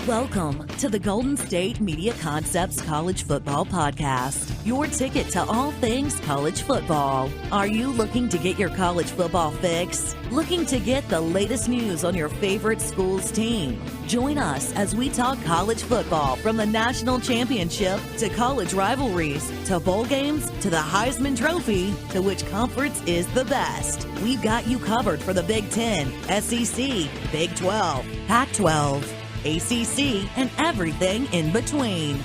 Welcome to the Golden State Media Concepts College Football Podcast, your ticket to all things college football. Are you looking to get your college football fix? Looking to get the latest news on your favorite school's team? Join us as we talk college football, from the national championship to college rivalries to bowl games to the Heisman Trophy to which conference is the best. We've got you covered for the Big Ten, SEC, Big 12, Pac-12, ACC, and everything in between.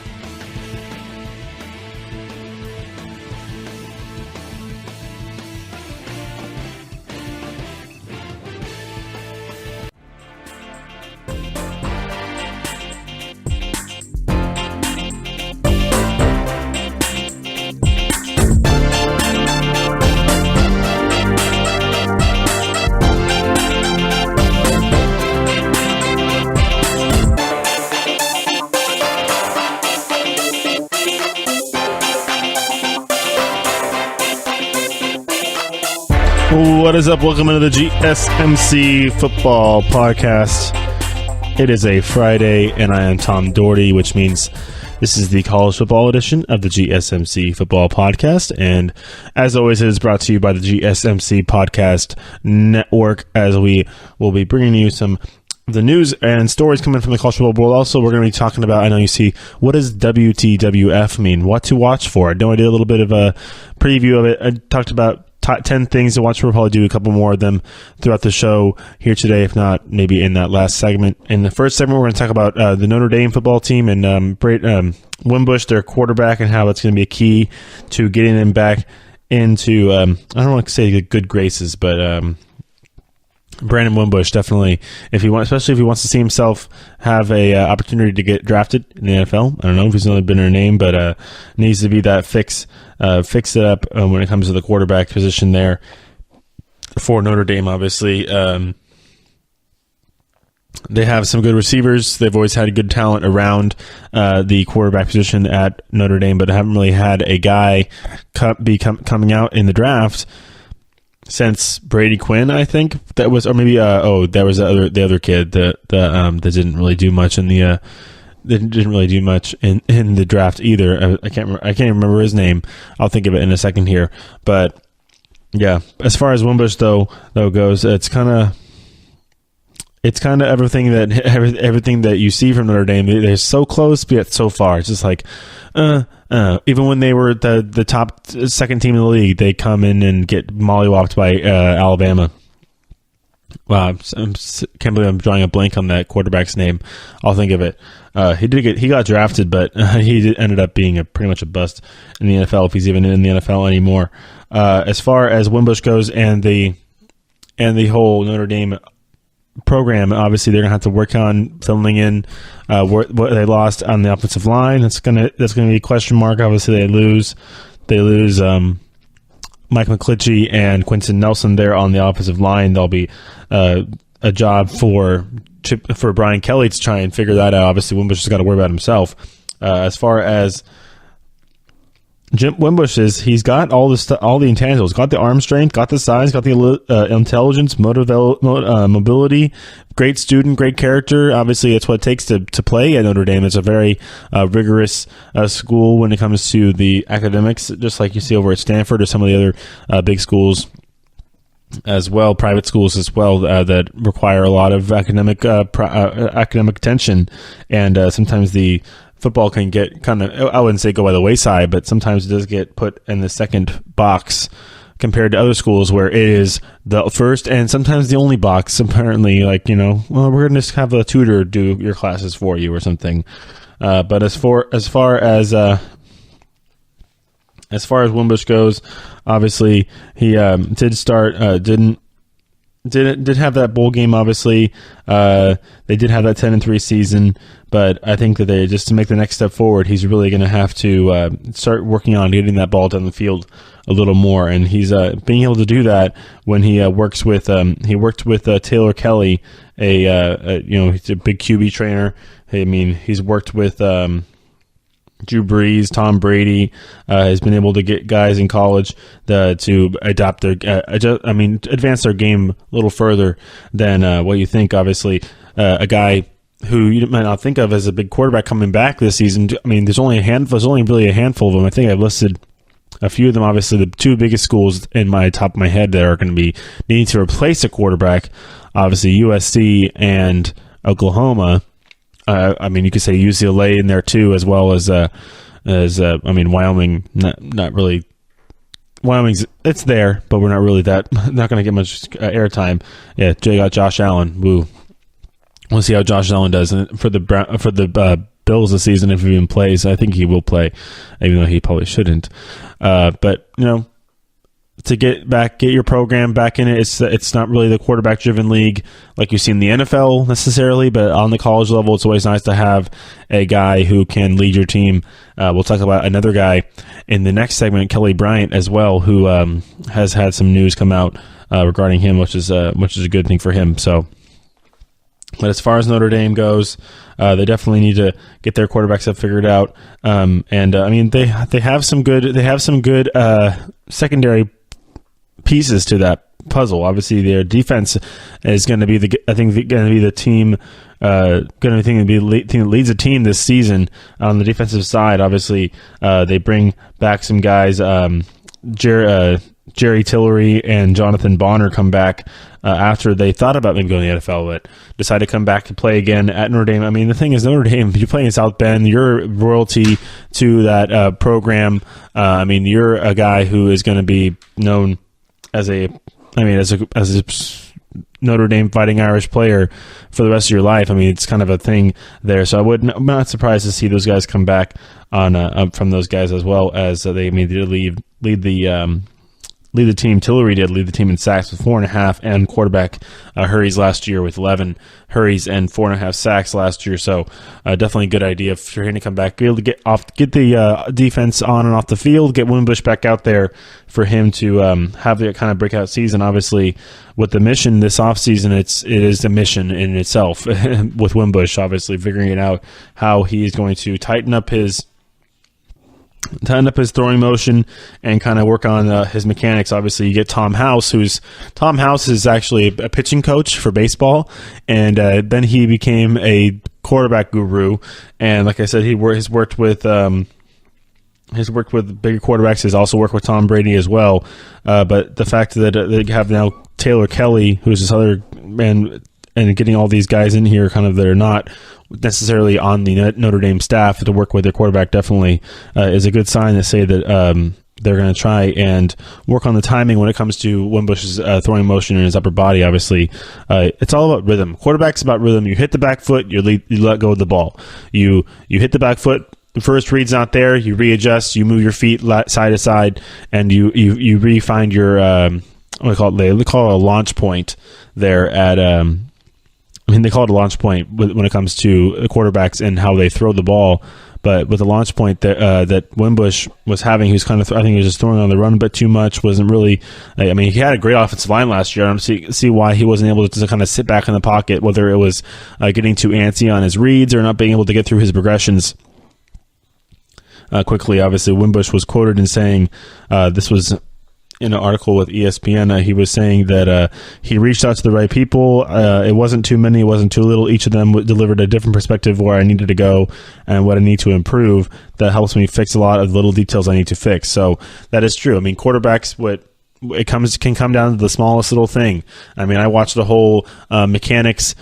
What is up? Welcome into the GSMC Football Podcast. It is a Friday, and I am Tom Dougherty, which means this is the college football edition of the GSMC Football Podcast. And as always, it is brought to you by the GSMC Podcast Network, as we will be bringing you some of the news and stories coming from the college football world. Also, we're going to be talking about, I know you see, what does WTWF mean? What to watch for? I know I did a little bit of a preview of it. I talked about 10 things to watch. We'll probably do a couple more of them throughout the show here today, if not maybe in that last segment. In the first segment, we're going to talk about the Notre Dame football team and Brandon Wimbush, their quarterback, and how it's going to be a key to getting them back into, I don't want to say good graces, but Brandon Wimbush, definitely, especially if he wants to see himself have a opportunity to get drafted in the NFL. I don't know if he's only been in a name, but needs to be that fix it up when it comes to the quarterback position there for Notre Dame. Obviously, they have some good receivers. They've always had good talent around the quarterback position at Notre Dame, but haven't really had a guy coming out in the draft since Brady Quinn, I think that was, or maybe there was the other kid that didn't really do much in the in the draft either. I can't remember his name. I'll think of it in a second here. But yeah, as far as Wimbush though goes, it's kind of everything that you see from Notre Dame. They're so close, but yet so far. It's just like, even when they were the top second team in the league, they come in and get mollywopped by Alabama. Wow, I can't believe I'm drawing a blank on that quarterback's name. I'll think of it. He got drafted, but he ended up being pretty much a bust in the NFL, if he's even in the NFL anymore. As far as Wimbush goes and the whole Notre Dame program, obviously they're gonna have to work on filling in what they lost on the offensive line. That's gonna be a question mark. Obviously they lose Mike McClitchy and Quinton Nelson there on the offensive line. There'll be a job for Brian Kelly to try and figure that out. Obviously Wimbush has got to worry about himself. As far as Jim Wimbush he's got all the intangibles, got the arm strength, got the size, got the intelligence, mobility, great student, great character. Obviously, it's what it takes to play at Notre Dame. It's a very rigorous school when it comes to the academics, just like you see over at Stanford or some of the other big schools as well, private schools as well, that require a lot of academic attention, and sometimes the football can get kind of, I wouldn't say go by the wayside, but sometimes it does get put in the second box compared to other schools where it is the first and sometimes the only box, apparently, like, we're going to just have a tutor do your classes for you or something. But as far as Wimbush goes, obviously he did have that bowl game. Obviously, they did have that 10-3 season, but I think that they just to make the next step forward, he's really going to have to start working on getting that ball down the field a little more, and he's being able to do that when he worked with Taylor Kelly, he's a big QB trainer. I mean, he's worked with Drew Brees, Tom Brady, has been able to get guys in college to adopt advance their game a little further than what you think. Obviously, a guy who you might not think of as a big quarterback coming back this season. I mean, there's only really a handful of them. I think I've listed a few of them. Obviously, the two biggest schools in my top of my head that are going to be needing to replace a quarterback, obviously USC and Oklahoma. I mean, you could say UCLA in there too, as well as Wyoming. Not really. Wyoming's it's there, but we're not really not going to get much airtime. Yeah, Jay got Josh Allen. Woo. We'll see how Josh Allen does for the Bills this season if he even plays. I think he will play, even though he probably shouldn't. But to get your program back in it, it's not really the quarterback-driven league like you see in the NFL necessarily, but on the college level, it's always nice to have a guy who can lead your team. We'll talk about another guy in the next segment, Kelly Bryant, as well, who has had some news come out regarding him, which is a good thing for him. So. But as far as Notre Dame goes, they definitely need to get their quarterbacks up figured out. I mean, they have some good secondary pieces to that puzzle. Obviously, their defense is going to be the team that leads the team this season on the defensive side. Obviously, they bring back some guys. Jerry Tillery and Jonathan Bonner come back after they thought about maybe going to the NFL, but decided to come back to play again at Notre Dame. I mean, the thing is, Notre Dame, you're playing in South Bend, you're royalty to that program. I mean, you're a guy who is going to be known as a Notre Dame Fighting Irish player for the rest of your life. I mean, it's kind of a thing there. So I'm not surprised to see those guys come back on from those guys, as well as they immediately lead the team. Tillery did lead the team in sacks with 4.5, and quarterback hurries last year with 11 hurries and 4.5 sacks last year. So definitely a good idea for him to come back, be able to get the defense on and off the field, get Wimbush back out there for him to have the kind of breakout season. Obviously, with the mission this offseason, it is a mission in itself with Wimbush, obviously figuring out how he is going to tighten up his throwing motion and kind of work on his mechanics. Obviously, you get Tom House is actually a pitching coach for baseball, and then he became a quarterback guru. And like I said, he's worked with bigger quarterbacks. He's also worked with Tom Brady as well. But the fact that they have now Taylor Kelly, who's this other man, and getting all these guys in here kind of that are not necessarily on the Notre Dame staff to work with their quarterback definitely is a good sign to say that they're going to try and work on the timing when it comes to Wimbush's throwing motion in his upper body. Obviously, it's all about rhythm. Quarterback's about rhythm. You hit the back foot, you let go of the ball. You hit the back foot, the first read's not there, you readjust, you move your feet side to side, and you re-find your they call it a launch point there at they call it a launch point when it comes to quarterbacks and how they throw the ball. But with the launch point that Wimbush was having, he was kind of, I think he was just throwing on the run a bit too much. Wasn't really. I mean, he had a great offensive line last year. I don't see why he wasn't able to kind of sit back in the pocket, whether it was getting too antsy on his reads or not being able to get through his progressions quickly. Obviously, Wimbush was quoted in saying this was in an article with ESPN, he was saying that he reached out to the right people. It wasn't too many, it wasn't too little. Each of them delivered a different perspective where I needed to go and what I need to improve. That helps me fix a lot of the little details I need to fix. So that is true. I mean, quarterbacks, can come down to the smallest little thing. I mean, I watched the whole mechanics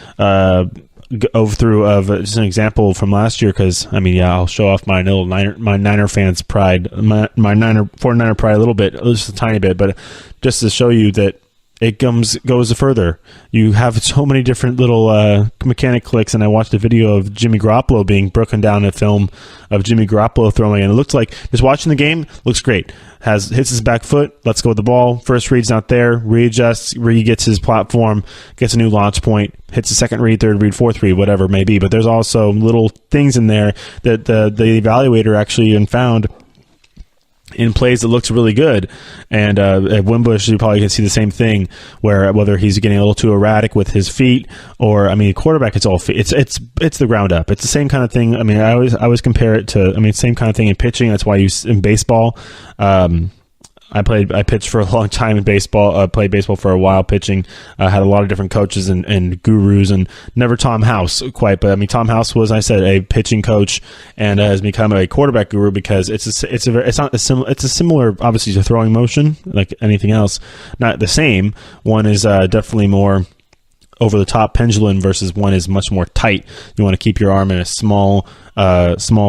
go through of just an example from last year, because I mean, I'll show off my Niner fans' pride, my 49er pride a little bit, just a tiny bit, but just to show you that it goes further. You have so many different little mechanic clicks, and I watched a video of Jimmy Garoppolo being broken down in a film of Jimmy Garoppolo throwing, and it looks like, just watching the game, looks great. Hits his back foot, lets go of the ball, first read's not there, readjusts, gets his platform, gets a new launch point, hits the second read, third read, fourth read, whatever it may be. But there's also little things in there that the evaluator actually found in plays that looks really good. And at Wimbush, you probably can see the same thing, where whether he's getting a little too erratic with his feet, or I mean, quarterback, it's all feet. It's the ground up. It's the same kind of thing. I mean, I always compare it to, same kind of thing in pitching. That's why in baseball, I pitched for a long time in baseball, played baseball for a while pitching, had a lot of different coaches and gurus, and never Tom House quite, but I mean, Tom House was, I said, a pitching coach and has become a quarterback guru because it's a similar, obviously, to throwing motion, like anything else, not the same. One is definitely more over the top pendulum versus one is much more tight. You want to keep your arm in a small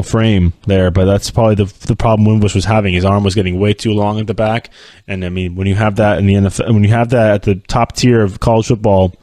frame there, but that's probably the problem Wimbush was having. His arm was getting way too long at the back, and I mean, when you have that in the NFL, when you have that at the top tier of college football,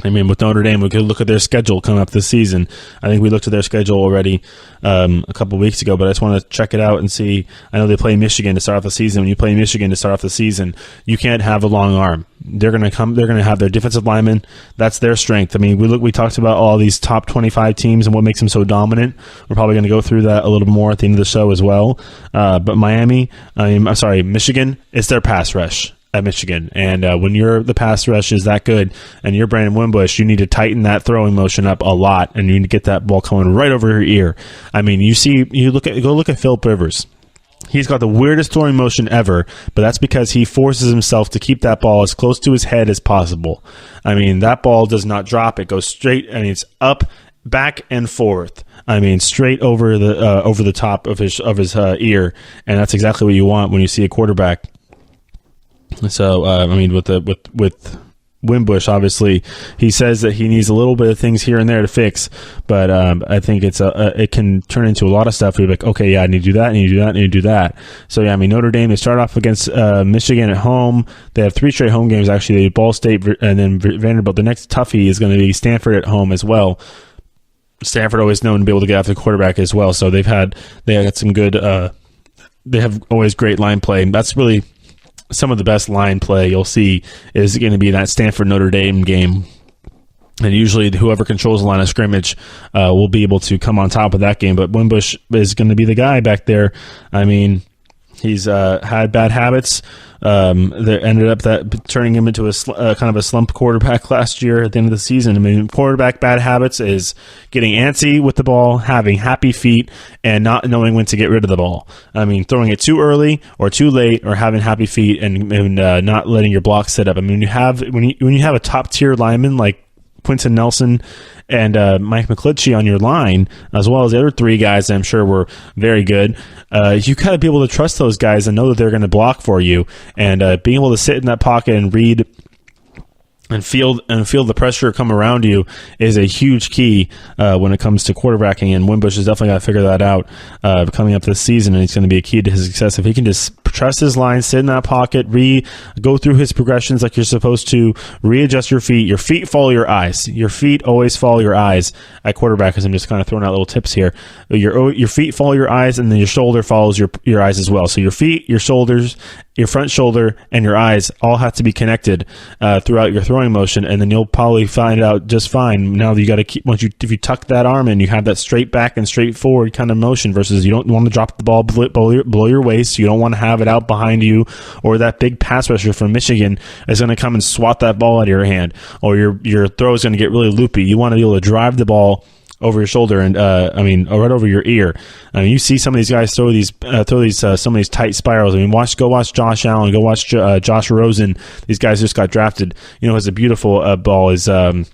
I mean, with Notre Dame, we could look at their schedule coming up this season. I think we looked at their schedule already a couple of weeks ago, but I just want to check it out and see. I know they play Michigan to start off the season. When you play Michigan to start off the season, you can't have a long arm. They're going to have their defensive linemen. That's their strength. I mean, we talked about all these top 25 teams and what makes them so dominant. We're probably going to go through that a little more at the end of the show as well. But Michigan, it's their pass rush at Michigan, and when the pass rush is that good and you're Brandon Wimbush, you need to tighten that throwing motion up a lot, and you need to get that ball coming right over your ear. I mean, go look at Phillip Rivers. He's got the weirdest throwing motion ever, but that's because he forces himself to keep that ball as close to his head as possible. I mean, that ball does not drop; it goes straight, and it's up, back, and forth. I mean, straight over the top of his ear, and that's exactly what you want when you see a quarterback. So, I mean, with Wimbush, obviously, he says that he needs a little bit of things here and there to fix, but I think it can turn into a lot of stuff. You're like, okay, yeah, I need to do that, I need to do that, I need to do that. So, yeah, I mean, Notre Dame, they start off against Michigan at home. They have 3 straight home games, actually. They have Ball State and then Vanderbilt. The next toughie is going to be Stanford at home as well. Stanford always known to be able to get after the quarterback as well, so they got some good they have always great line play. That's really some of the best line play you'll see is going to be that Stanford Notre Dame game. And usually whoever controls the line of scrimmage will be able to come on top of that game. But Wimbush is going to be the guy back there. I mean, he's had bad habits. That ended up turning him into a kind of a slump quarterback last year at the end of the season. I mean, quarterback bad habits is getting antsy with the ball, having happy feet, and not knowing when to get rid of the ball. I mean, throwing it too early or too late, or having happy feet and not letting your block set up. I mean, when you have a top tier lineman like Quentin Nelson and Mike McClitchy on your line, as well as the other 3 guys that I'm sure were very good, you got to be able to trust those guys and know that they're going to block for you. And being able to sit in that pocket and read and feel the pressure come around you is a huge key when it comes to quarterbacking, and Wimbush has definitely got to figure that out coming up this season, and it's going to be a key to his success. If he can just trust his line, sit in that pocket, go through his progressions like you're supposed to, readjust your feet follow your eyes. Your feet always follow your eyes at quarterback, because I'm just kind of throwing out little tips here. Your feet follow your eyes, and then your shoulder follows your eyes as well. So your feet, your shoulders, your front shoulder, and your eyes all have to be connected throughout your throwing motion, and then you'll probably find out just fine. Now you got to keep, if you tuck that arm in, you have that straight back and straight forward kind of motion, versus you don't want to drop the ball below your waist. You don't want to have it out behind you, or that big pass rusher from Michigan is going to come and swat that ball out of your hand, or your throw is going to get really loopy. You want to be able to drive the ball over your shoulder and right over your ear. I mean, you see some of these guys throw some of these tight spirals. I mean, go watch Josh Allen, go watch Josh Rosen. These guys just got drafted. You know, has a beautiful ball is the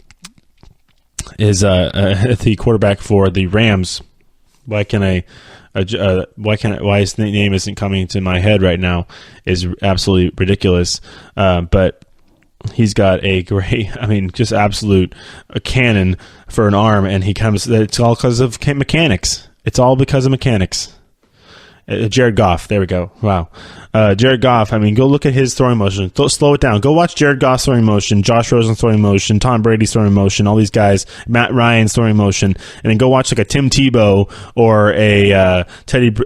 quarterback for the Rams. Why his name isn't coming to my head right now is absolutely ridiculous. But he's got a great, just absolute cannon for an arm, and it's all because of mechanics. It's all because of mechanics. Jared Goff, there we go. Wow. Jared Goff, go look at his throwing motion. Slow it down. Go watch Jared Goff's throwing motion, Josh Rosen's throwing motion, Tom Brady's throwing motion, all these guys, Matt Ryan's throwing motion, and then go watch like a Tim Tebow or a I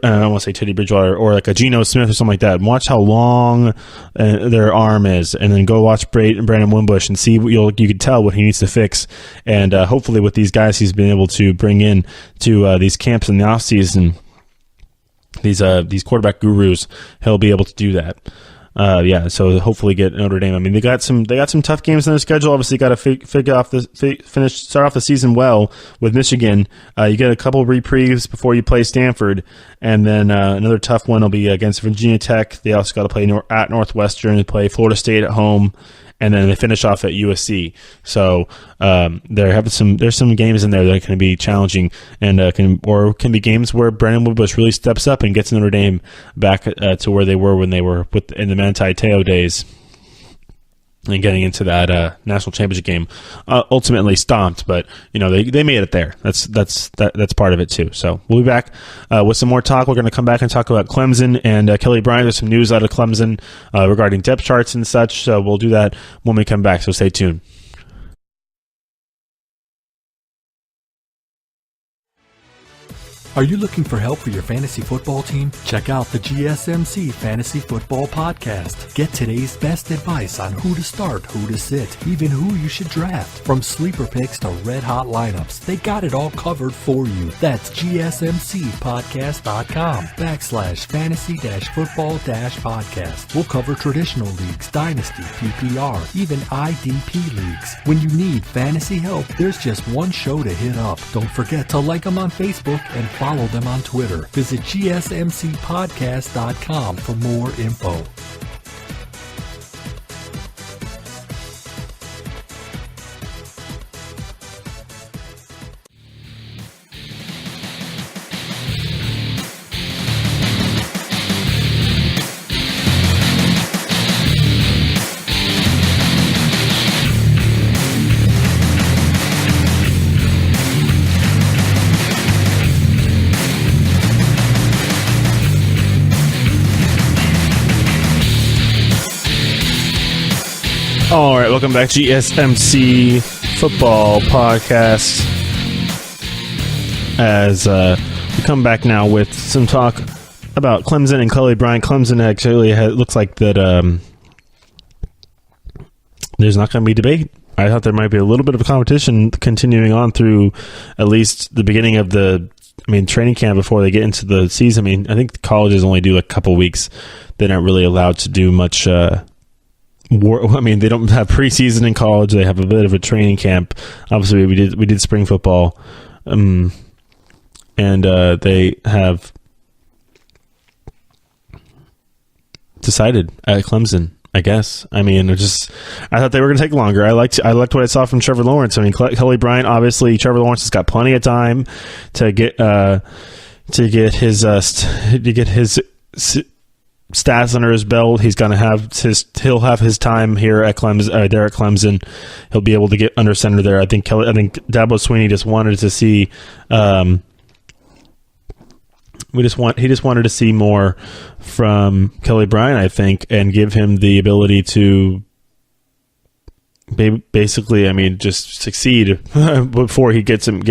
don't want to say Teddy Bridgewater, or like a Geno Smith or something like that, and watch how long their arm is, and then go watch Brandon Wimbush and see you can tell what he needs to fix. And hopefully with these guys he's been able to bring in to these camps in the offseason, these quarterback gurus, he'll be able to do that. So hopefully get Notre Dame. I mean, they got some tough games in their schedule. Obviously, got to start off the season well with Michigan. You get a couple reprieves before you play Stanford, and then another tough one will be against Virginia Tech. They also got to play at Northwestern, and play Florida State at home, and then they finish off at USC. So there's some games in there that can be challenging, and can be games where Brandon Wimbush really steps up and gets Notre Dame back to where they were when they were in the Manti Te'o days, and getting into that national championship game. Ultimately stomped, but they made it there. That's part of it too. So we'll be back with some more talk. We're going to come back and talk about Clemson and Kelly Bryant. There's some news out of Clemson regarding depth charts and such. So we'll do that when we come back. So stay tuned. Are you looking for help for your fantasy football team? Check out the GSMC Fantasy Football Podcast. Get today's best advice on who to start, who to sit, even who you should draft. From sleeper picks to red-hot lineups, they got it all covered for you. That's gsmcpodcast.com/fantasy-football-podcast. We'll cover traditional leagues, dynasty, PPR, even IDP leagues. When you need fantasy help, there's just one show to hit up. Don't forget to like them on Facebook and follow them on Twitter. Visit gsmcpodcast.com for more info. All right, welcome back to GSMC Football Podcast. As we come back now with some talk about Clemson and Kelly Bryant. Clemson actually looks like that there's not going to be debate. I thought there might be a little bit of a competition continuing on through at least the beginning of training camp before they get into the season. I think colleges only do a couple weeks. They're not really allowed to do much. They don't have preseason in college. They have a bit of a training camp. Obviously, we did spring football, and they have decided at Clemson, I guess. I thought they were going to take longer. I liked what I saw from Trevor Lawrence. Kelly Bryant, obviously, Trevor Lawrence has got plenty of time to get his stats under his belt. He'll have his time here at Clemson. There at Clemson, he'll be able to get under center there. I think Dabo Swinney just wanted to see. He just wanted to see more from Kelly Bryant, I think, and give him the ability to basically, just succeed before he gets him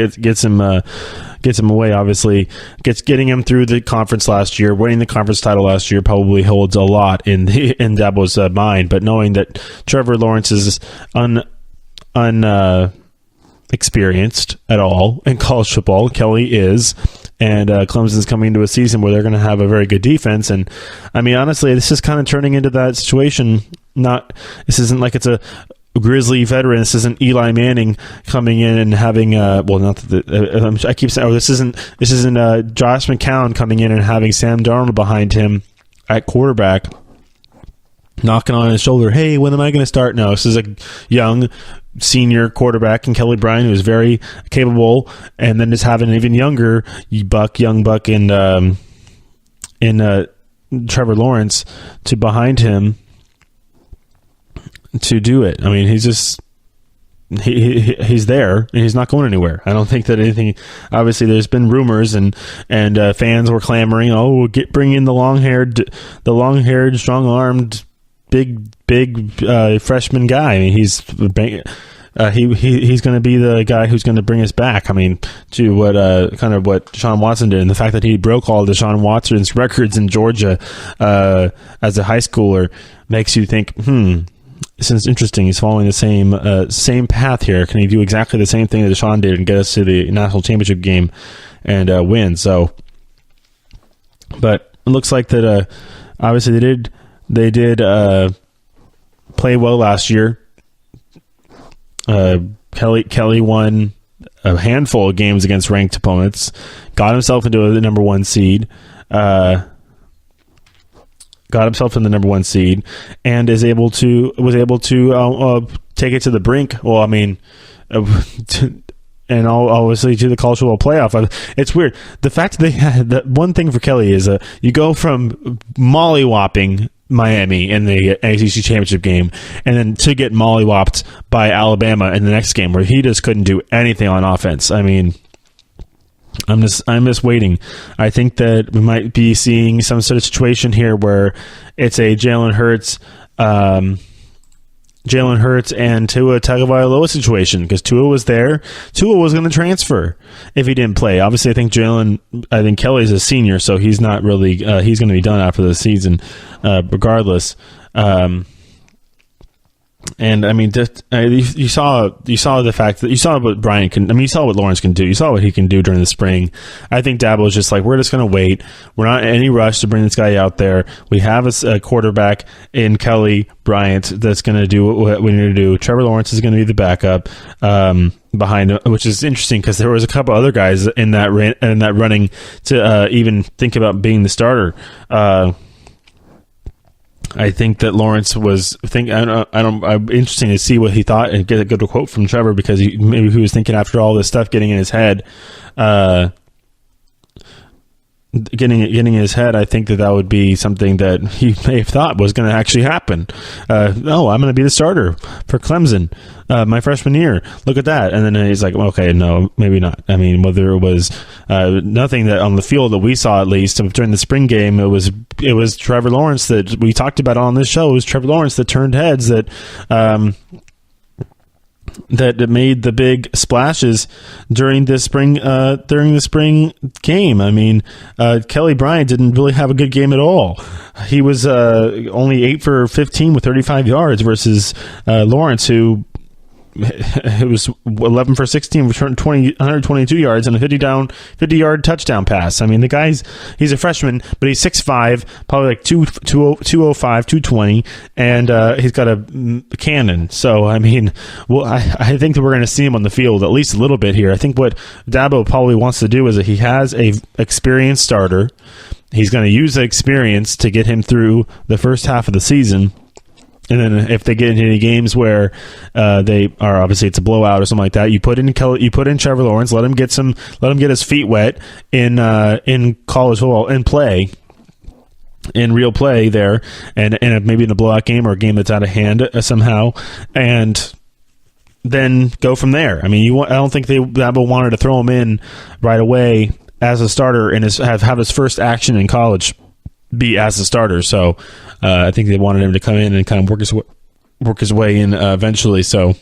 away. Obviously, getting him through the conference last year, winning the conference title last year, probably holds a lot in Dabo's mind. But knowing that Trevor Lawrence is experienced at all in college football, Kelly is. And Clemson's coming into a season where they're going to have a very good defense. And honestly, this is kind of turning into that situation. This isn't like it's a Grizzly veteran. This isn't Eli Manning coming in and having I keep saying, this isn't Josh McCown coming in and having Sam Darnold behind him at quarterback, knocking on his shoulder. Hey, when am I going to start? No, this is a young senior quarterback in Kelly Bryant, who is very capable, and then just having an even younger young buck in Trevor Lawrence to behind him to do it. He's there and he's not going anywhere. I don't think that anything. Obviously, there's been rumors and fans were clamoring. Oh, bring in the long-haired, strong-armed, big freshman guy. He's going to be the guy who's going to bring us back. To what Deshaun Watson did, and the fact that he broke all Deshaun Watson's records in Georgia as a high schooler makes you think, this is interesting. He's following the same path here. Can he do exactly the same thing that Deshaun did and get us to the national championship game and win? So, but it looks like that. Obviously, they did They did play well last year. Kelly won a handful of games against ranked opponents, got himself into the number one seed, and was able to take it to the brink. Well, I mean, and obviously to the college football playoff. It's weird. The fact that they had that one thing for Kelly is you go from mollywopping Miami in the ACC championship game, and then to get mollywopped by Alabama in the next game, where he just couldn't do anything on offense. I mean, I'm just waiting. I think that we might be seeing some sort of situation here where it's a Jalen Hurts and Tua Tagovailoa situation, because Tua was there. Tua was going to transfer if he didn't play. Obviously, I think Kelly's a senior, so he's not really he's going to be done after the season, regardless. And I mean, you saw the fact that you saw what Bryant can. I mean, you saw what Lawrence can do. You saw what he can do during the spring. I think Dabo was just like, we're just going to wait. We're not in any rush to bring this guy out there. We have a quarterback in Kelly Bryant that's going to do what we need to do. Trevor Lawrence is going to be the backup behind, which is interesting because there was a couple other guys in that running to even think about being the starter. I think that Lawrence was interesting to see what he thought and get a good quote from Trevor, because maybe he was thinking after all this stuff getting in his head, getting in his head. I think that would be something that he may have thought was going to actually happen. I'm going to be the starter for Clemson my freshman year. Look at that. And then he's like, okay, no, maybe not. I mean, whether it was nothing that on the field that we saw, at least during the spring game, it was Trevor Lawrence that we talked about on this show. It was Trevor Lawrence that turned heads, that made the big splashes during the spring game. I mean, Kelly Bryant didn't really have a good game at all. He was only 8 for 15 with 35 yards versus Lawrence, who it was 11 for 16, returned 122 yards and a 50-yard touchdown pass. I mean, the guy's he's a freshman, but he's 6'5", probably like 205, 220, and he's got a cannon. So, I mean, well, I think that we're going to see him on the field at least a little bit here. I think what Dabo probably wants to do is that he has a experienced starter. He's going to use the experience to get him through the first half of the season. And then if they get into any games where they are, obviously it's a blowout or something like that, you put in Trevor Lawrence, let him get his feet wet in college football and play in real play there, and maybe in a blowout game or a game that's out of hand somehow, and then go from there. I mean, I don't think Dabo wanted to throw him in right away as a starter and have his first action in college be as a starter. So I think they wanted him to come in and kind of work his way in eventually. So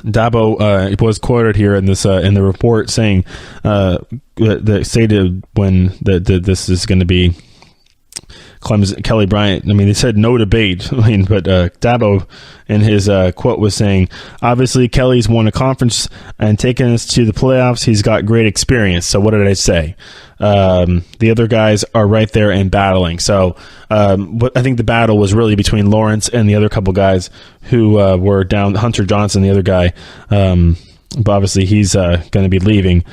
Dabo was quoted here in this in the report saying that stated when this is going to be Clemson, Kelly Bryant. I mean, they said no debate. I mean, but Dabo in his quote was saying, obviously Kelly's won a conference and taken us to the playoffs. He's got great experience. So what did I say? The other guys are right there and battling. So I think the battle was really between Lawrence and the other couple guys who were down. Hunter Johnson, the other guy, but obviously he's going to be leaving.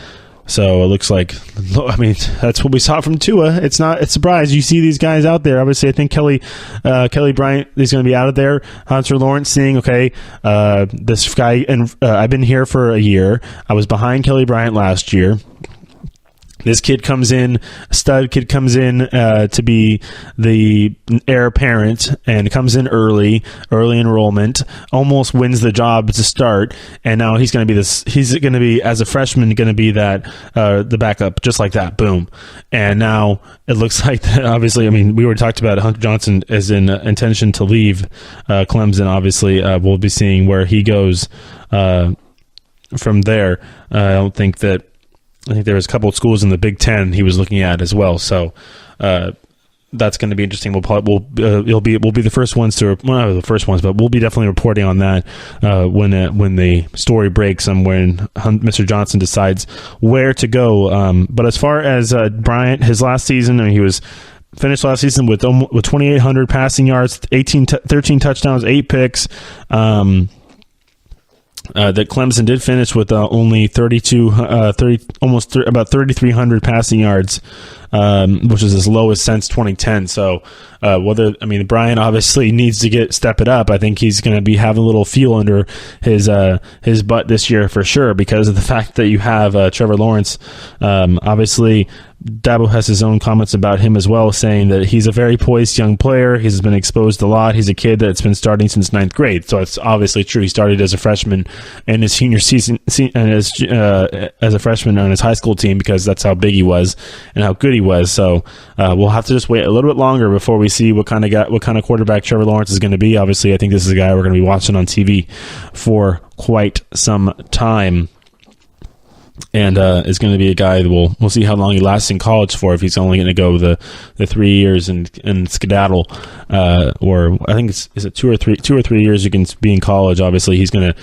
So it looks like, I mean, that's what we saw from Tua. It's not a surprise. You see these guys out there. Obviously, I think Kelly Bryant is going to be out of there. Hunter Lawrence seeing, okay, this guy, and I've been here for a year. I was behind Kelly Bryant last year. This kid comes in, stud kid comes in to be the heir apparent, and comes in early enrollment, almost wins the job to start, and now he's going to be as a freshman going to be that the backup, just like that, boom. And now it looks like that, obviously, I mean, we already talked about Hunter Johnson as in intention to leave Clemson. Obviously, we'll be seeing where he goes from there. I think there was a couple of schools in the Big Ten he was looking at as well. So that's going to be interesting. We'll be the first ones to, well, not the first ones, but we'll be definitely reporting on that when the story breaks and when Mr. Johnson decides where to go. But as far as Bryant, his last season, I mean, he was finished last season with 2,800 passing yards, 13 touchdowns, 8 picks. That Clemson did finish with only about 3,300 passing yards, which is as low as since 2010. So Bryant obviously needs to step it up. I think he's going to be having a little fuel under his butt this year for sure, because of the fact that you have Trevor Lawrence. Obviously, Dabo has his own comments about him as well, saying that he's a very poised young player. He's been exposed a lot. He's a kid that's been starting since 9th grade. So it's obviously true. He started as a freshman in his senior season and as a freshman on his high school team, because that's how big he was and how good he was. So we'll have to just wait a little bit longer before we see what kind of quarterback Trevor Lawrence is going to be. Obviously, I think this is a guy we're going to be watching on TV for quite some time. And is going to be a guy that we'll see how long he lasts in college for, if he's only going to go the 3 years and skedaddle, or I think is it 2 or 3 years you can be in college. Obviously, he's going to.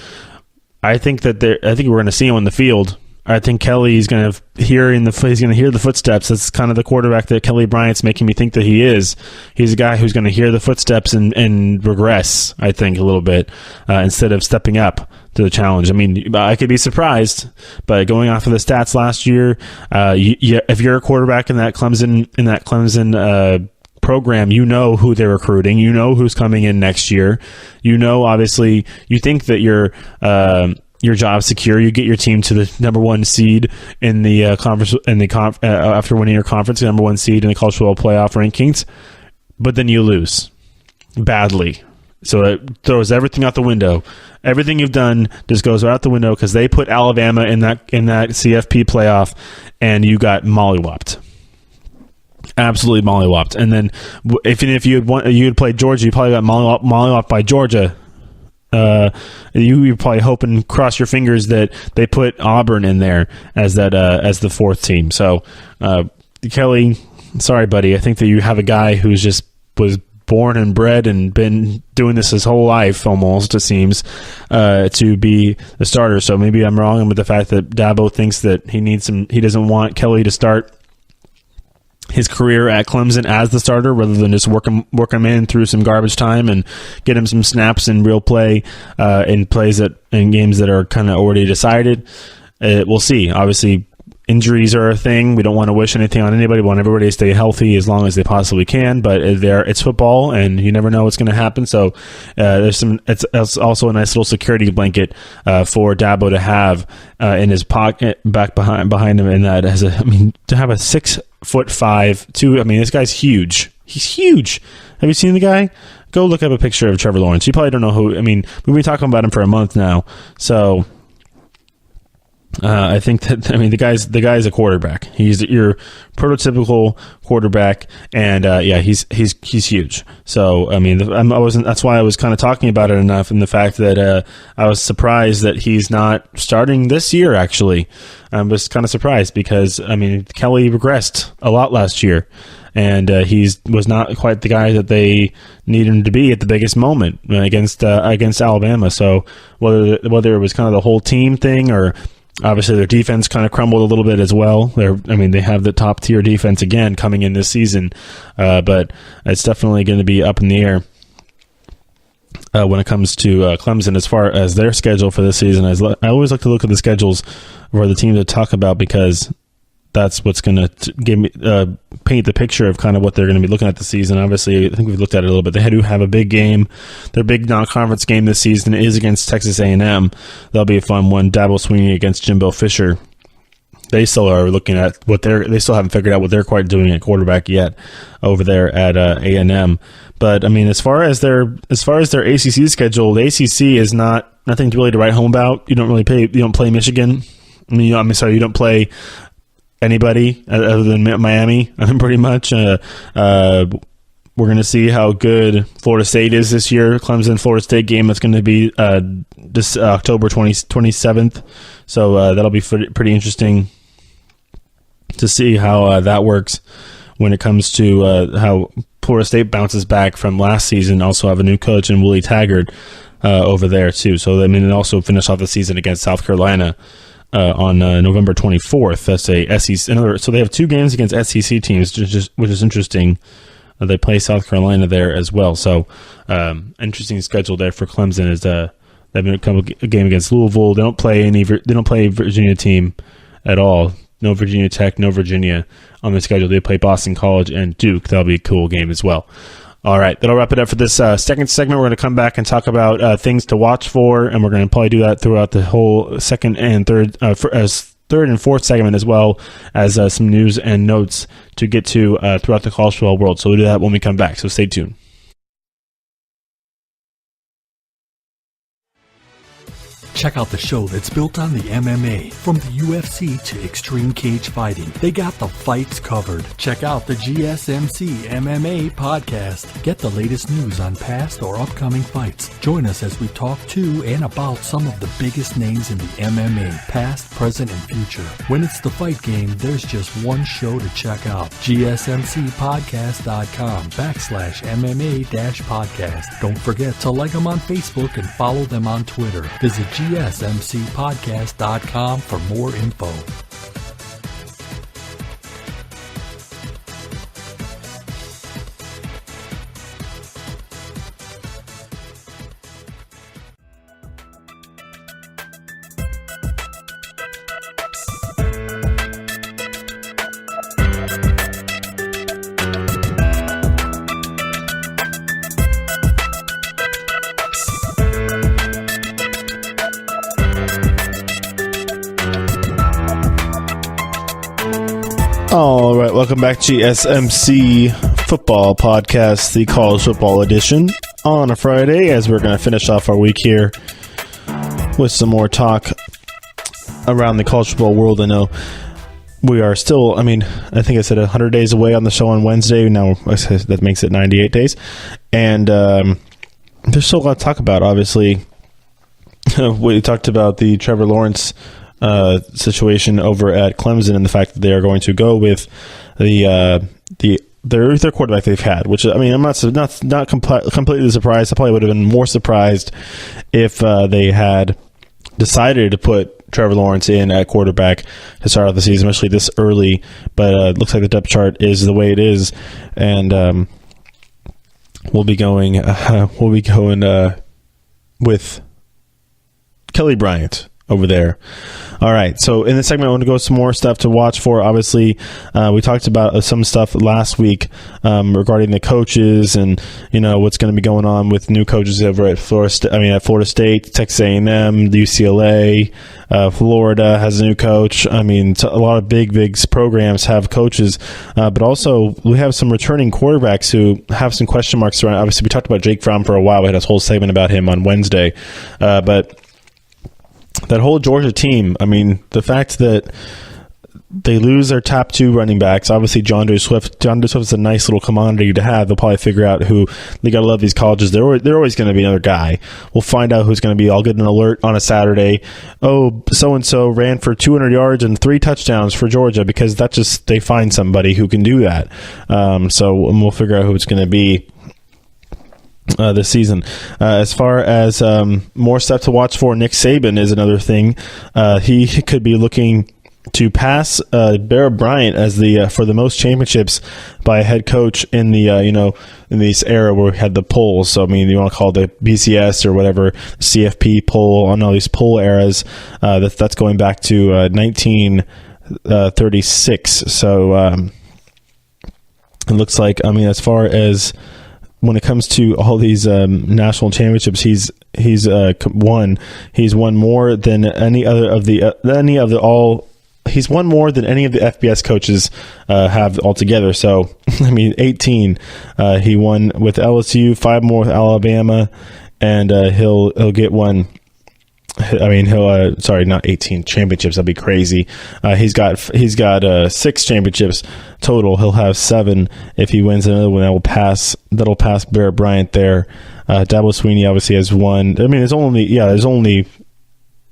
I think we're going to see him on the field. I think Kelly's going to hear the footsteps. That's kind of the quarterback that Kelly Bryant's making me think that he is. He's a guy who's going to hear the footsteps and regress, I think, a little bit, instead of stepping up to the challenge. I mean, I could be surprised, but going off of the stats last year, if you're a quarterback in that Clemson program, you know who they're recruiting, you know who's coming in next year, obviously you think that your job secure. You get your team to the number 1 seed in the conference, after winning your conference, number 1 seed in the college football playoff rankings, but then you lose badly. So it throws everything out the window. Everything you've done just goes out the window, because they put Alabama in that CFP playoff, and you got mollywopped. Absolutely mollywopped. And then if you'd played Georgia, you probably got mollywopped by Georgia. You're probably hoping, cross your fingers, that they put Auburn in there as the 4th team. So Kelly, sorry buddy, I think that you have a guy who's just was born and bred and been doing this his whole life, almost, it seems, to be the starter. So maybe I'm wrong with the fact that Dabo thinks that he doesn't want Kelly to start his career at Clemson as the starter, rather than just work him in through some garbage time and get him some snaps in real play, in games that are kind of already decided. We'll see. Obviously, injuries are a thing. We don't want to wish anything on anybody. We want everybody to stay healthy as long as they possibly can. But it's football, and you never know what's going to happen. So it's also a nice little security blanket for Dabo to have in his pocket, back behind him. And that to have a 6'5", this guy's huge. He's huge. Have you seen the guy? Go look up a picture of Trevor Lawrence. You probably don't know who. We've been talking about him for a month now. So I think that the guy's a quarterback. He's your prototypical quarterback, and he's huge. So that's why I was kind of talking about it enough, and the fact that I was surprised that he's not starting this year. Actually, I was kind of surprised, because Kelly regressed a lot last year, and he was not quite the guy that they needed him to be at the biggest moment against Alabama. So whether it was kind of the whole team thing, or obviously their defense kind of crumbled a little bit as well. They have the top tier defense again coming in this season, but it's definitely going to be up in the air when it comes to Clemson as far as their schedule for this season. I always like to look at the schedules for the team to talk about, because that's what's going to give me paint the picture of kind of what they're going to be looking at this season. Obviously, I think we've looked at it a little bit. They do have a big game. Their big non-conference game this season is against Texas A&M. That'll be a fun one. Dabo Swinney against Jimbo Fisher. They still are looking at they still haven't figured out what they're quite doing at quarterback yet over there at A&M. But as far as their ACC schedule, the ACC is nothing really to write home about. You don't play Michigan. You don't play anybody other than Miami, pretty much. We're going to see how good Florida State is this year. Clemson-Florida State game, that's going to be this October 27th. So that'll be pretty interesting to see how that works when it comes to how Florida State bounces back from last season. Also have a new coach in Willie Taggart over there too. So they also finish off the season against South Carolina on November 24th. That's a SEC. So they have 2 games against SEC teams, which is interesting. They play South Carolina there as well. So interesting schedule there for Clemson. Is they have a game against Louisville. They don't play Virginia team at all. No Virginia Tech, no Virginia on the schedule. They play Boston College and Duke. That'll be a cool game as well. All right, that'll wrap it up for this second segment. We're going to come back and talk about things to watch for, and we're going to probably do that throughout the whole second and third and fourth segment, as well as some news and notes to get to throughout the college football world. So we'll do that when we come back, so stay tuned. Check out the show that's built on the MMA. From the UFC to extreme cage fighting, they got the fights covered. Check out the GSMC MMA Podcast. Get the latest news on past or upcoming fights. Join us as we talk to and about some of the biggest names in the MMA, past, present, and future. When it's the fight game, there's just one show to check out. GSMCpodcast.com/MMA-podcast. Don't forget to like them on Facebook and follow them on Twitter. Visit GSMCpodcast.com for more info. All right, welcome back to GSMC Football Podcast, the college football edition on a Friday, as we're going to finish off our week here with some more talk around the college football world. I know we are still, I think I said 100 days away on the show on Wednesday. Now that makes it 98 days. And there's still a lot to talk about, obviously. We talked about the Trevor Lawrence situation over at Clemson and the fact that they are going to go with their quarterback they've had, which I'm not completely surprised. I probably would have been more surprised if they had decided to put Trevor Lawrence in at quarterback to start off the season, especially this early. But it looks like the depth chart is the way it is, and we'll be going with Kelly Bryant over there. All right, so in this segment, I want to go some more stuff to watch for. Obviously, we talked about some stuff last week regarding the coaches and what's going to be going on with new coaches over at Florida State, Texas A&M, UCLA, Florida has a new coach. A lot of big programs have coaches, but also we have some returning quarterbacks who have some question marks around. Obviously, we talked about Jake Fromm for a while. We had a whole segment about him on Wednesday, but that whole Georgia team, the fact that they lose their top 2 running backs, obviously John Doe Swift is a nice little commodity to have. They'll probably figure out who. They got to love these colleges. They're always going to be another guy. We'll find out who's going to be. I'll get an alert on a Saturday. Oh, so-and-so ran for 200 yards and 3 touchdowns for Georgia, because they find somebody who can do that. So we'll figure out who it's going to be this season. As far as more stuff to watch for, Nick Saban is another thing. He could be looking to pass Bear Bryant as for the most championships by a head coach in the in this era where we had the polls. So you want to call it the BCS or whatever, CFP poll, on all these poll eras. That's going back to 1936. So it looks like as far as when it comes to all these national championships, he's won more than any other of the he's won more than any of the FBS coaches have altogether. So 18. He won with LSU, 5 more with Alabama, and he'll get one. Sorry, not 18 championships. That'd be crazy. He's got 6 championships total. He'll have 7 if he wins another one. That'll pass Bear Bryant there. Dabo Swinney obviously has 1. There's only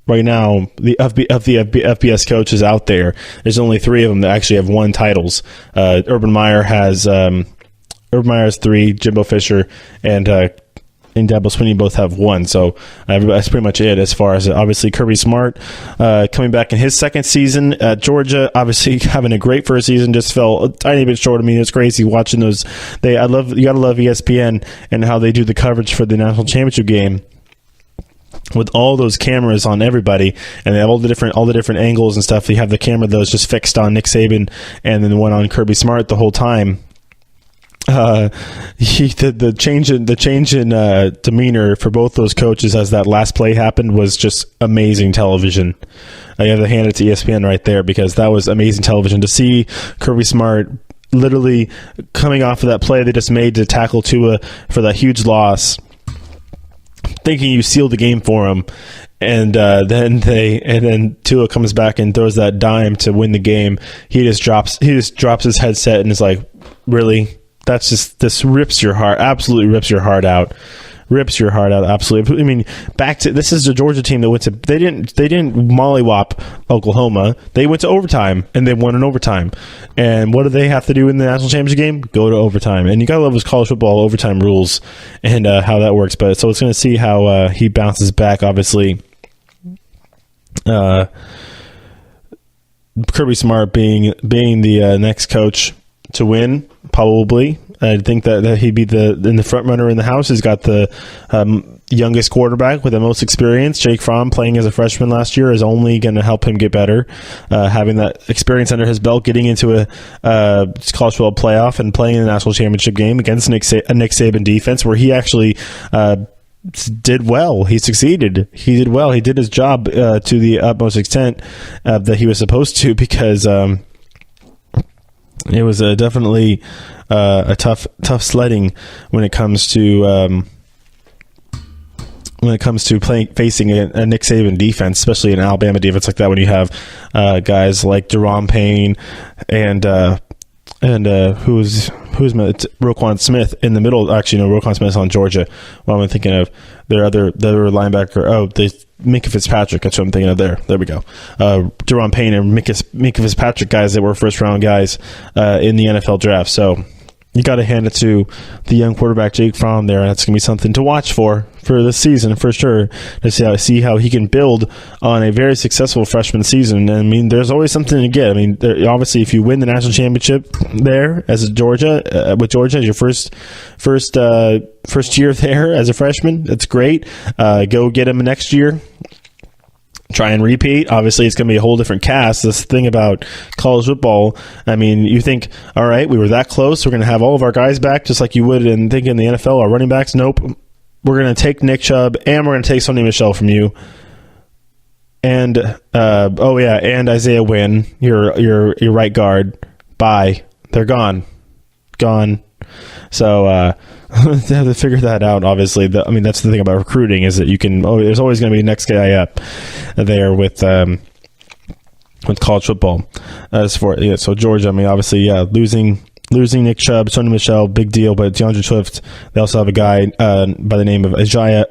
right now of the FBS coaches out there. There's only 3 of them that actually have won titles. Urban Meyer has 3. Jimbo Fisher and and Dabo Swinney both have 1. So that's pretty much it as far as obviously Kirby Smart coming back in his second season at Georgia. Obviously having a great first season, just fell a tiny bit short. I mean, it's crazy watching those. You got to love ESPN and how they do the coverage for the national championship game, with all those cameras on everybody, and they have all the different angles and stuff. They have the camera that was just fixed on Nick Saban, and then the one on Kirby Smart the whole time. The change in demeanor for both those coaches as that last play happened was just amazing television. I have to hand it to ESPN right there, because that was amazing television to see Kirby Smart literally coming off of that play they just made to tackle Tua for that huge loss, thinking you sealed the game for him, and then Tua comes back and throws that dime to win the game. He just drops his headset and is like, really? This rips your heart, absolutely rips your heart out. Absolutely. I mean, this is the Georgia team that they didn't mollywop Oklahoma. They went to overtime and they won in overtime. And what do they have to do in the national championship game? Go to overtime. And you gotta love those college football overtime rules and how that works. But so it's going to see how he bounces back. Obviously, Kirby Smart being the next coach to win, probably. I think that he'd be the front runner in the house. He's got the youngest quarterback with the most experience. Jake Fromm, playing as a freshman last year, is only going to help him get better. Having that experience under his belt, getting into a college football playoff and playing in the national championship game against a Nick Saban defense, where he actually did well. He succeeded. He did well. He did his job to the utmost extent that he was supposed to, because it was definitely a tough sledding when it comes to facing a Nick Saban defense, especially an Alabama defense like that. When you have guys like Deron Payne and who's Roquan Smith in the middle. Actually, no, Roquan Smith's on Georgia. What I'm thinking of, their other linebacker. Minka Fitzpatrick. That's what I'm thinking of there. There we go. Deron Payne and Minka Fitzpatrick, guys that were first round guys in the NFL draft. So you got to hand it to the young quarterback Jake Fromm there. That's going to be something to watch for this season for sure, to see how he can build on a very successful freshman season. And I mean, there's always something to get. I mean, obviously, if you win the national championship there as a Georgia as your first year there as a freshman, that's great. Go get him next year. Try and repeat. Obviously, it's going to be a whole different cast. This thing about college football, I mean, you think, all right, we were that close, we're going to have all of our guys back, just like you would in the NFL, our running backs. Nope. We're going to take Nick Chubb, and we're going to take Sonny Michel from you. And, and Isaiah Wynn, your right guard. Bye. They're gone. So, they have to figure that out, obviously. That's the thing about recruiting, is that there's always going to be the next guy up there with college football. So Georgia, obviously, losing Nick Chubb, Sonny Michel, big deal. But DeAndre Swift, they also have a guy by the name of Elijah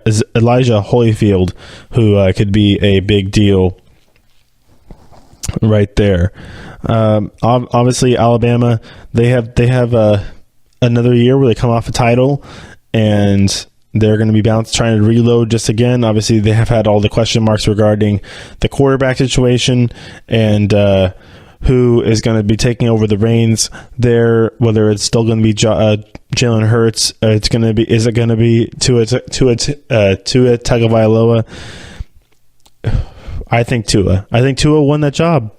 Holyfield, who could be a big deal right there. Obviously, Alabama, they have another year where they come off a title, and they're going to be trying to reload just again. Obviously, they have had all the question marks regarding the quarterback situation and who is going to be taking over the reins there, whether it's still going to be Jalen Hurts. Is it going to be Tua Tagovailoa? I think Tua won that job.